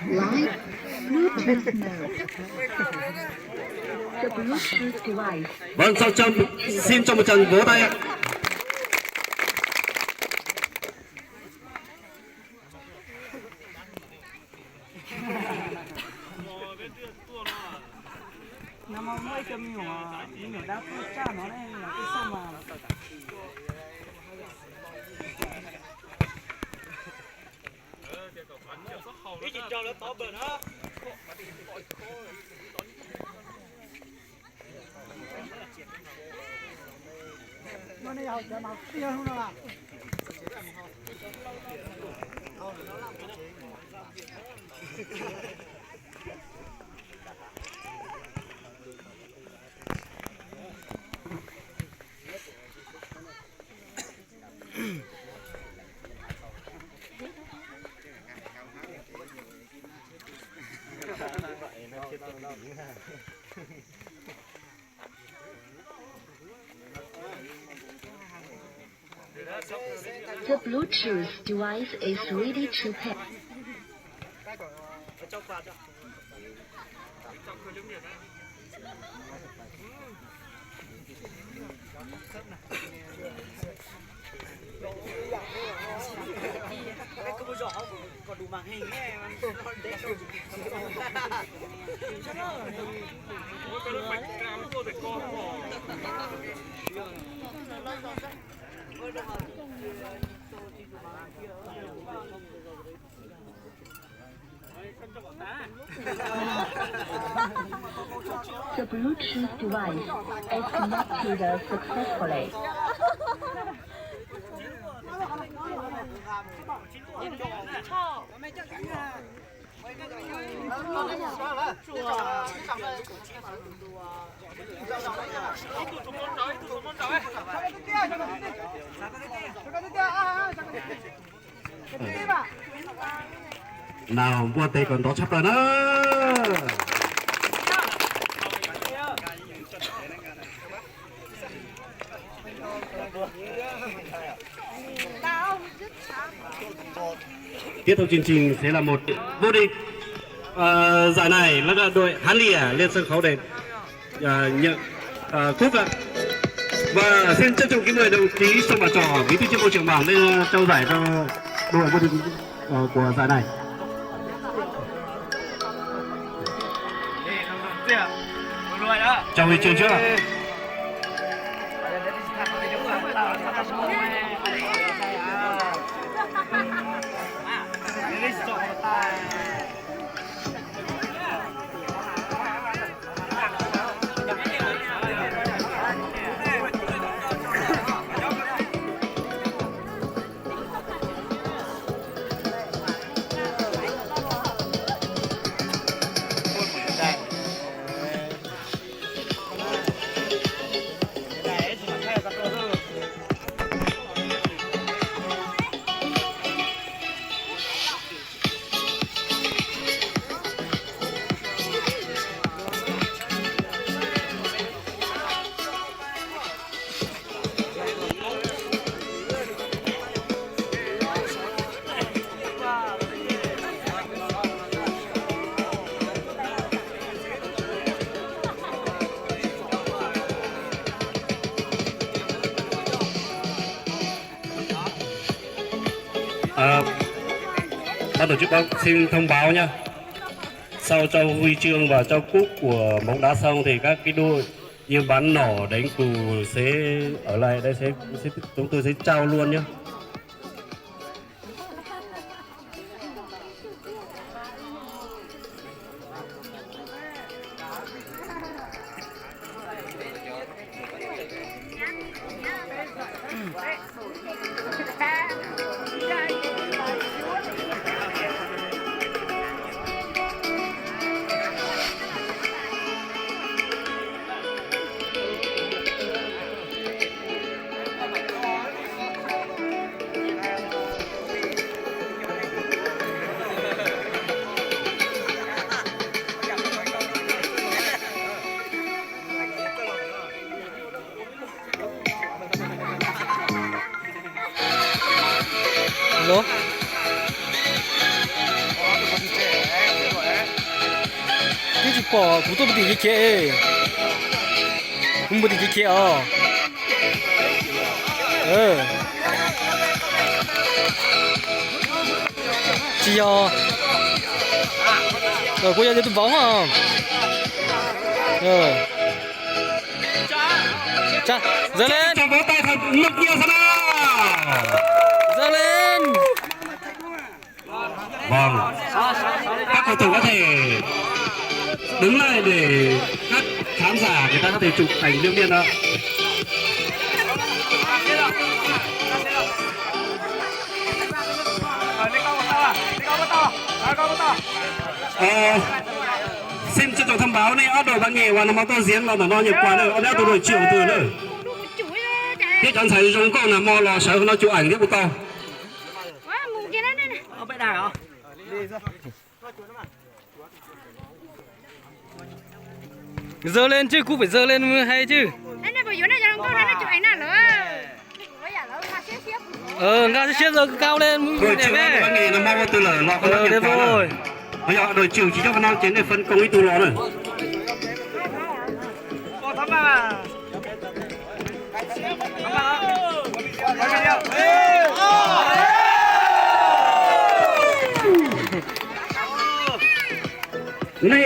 Live Bluetooth mode. The Bluetooth device. Vâng, xin cho một tràng vỗ tay ạ. Năm mới cho nhiều đá phun cha nó đây là cái sông mà cái gì cho nó to bự đó nó này học cho nó tiêu không nào The Bluetooth device is ready to pair. còn đủ màn hình nghe con để The Bluetooth device is connected successfully. Nào mua tay còn đó chấp rồi đó. Tiếp theo chương trình sẽ là một vô địch giải này là đội Hán Lìa lên sân khấu để nhận cúp ạ. Và xin trân trọng kính mời đồng chí Sông Bà Trò, bí thư chi bộ trưởng Bản lên trao giải cho đội vô địch của giải này. Chào huy chương trước ạ. Ban tổ chức xin thông báo nhá. Sau trao huy chương và trao cúp của bóng đá xong thì các cái đôi như bắn nỏ, đánh cù sẽ ở lại đây, chúng tôi sẽ trao luôn nhá. Alo. Cái gì bỏ cũng tôi bị cái kia. Không bị cái kia à. Chị à. Rồi cô giờ tôi bóng à. Cha, dơ lên. Cho vỗ tay thật lực nhiều xem nào. Dơ lên. Vâng. Các cầu thủ có thể đứng lại để các khán giả người ta có thể chụp ảnh đương nhiên đó. Xin trân trọng thông báo này ở đội băng nghề và nó to diễn là nó nhiều quá nữa, ở đây tôi đội chiều từ nữa. Cái chẳng thấy giống con là mò lò sợ nó chụp ảnh cái bút to. Dơ lên chứ, cũng phải dơ lên hay chứ. Nga sẽ giờ cao lên. Đội chiều đội băng nghề nó mò từ lở lọ con nó Đẹp rồi. bây giờ đội chiều chỉ cho con nó chiến để phân công ý tù lò rồi.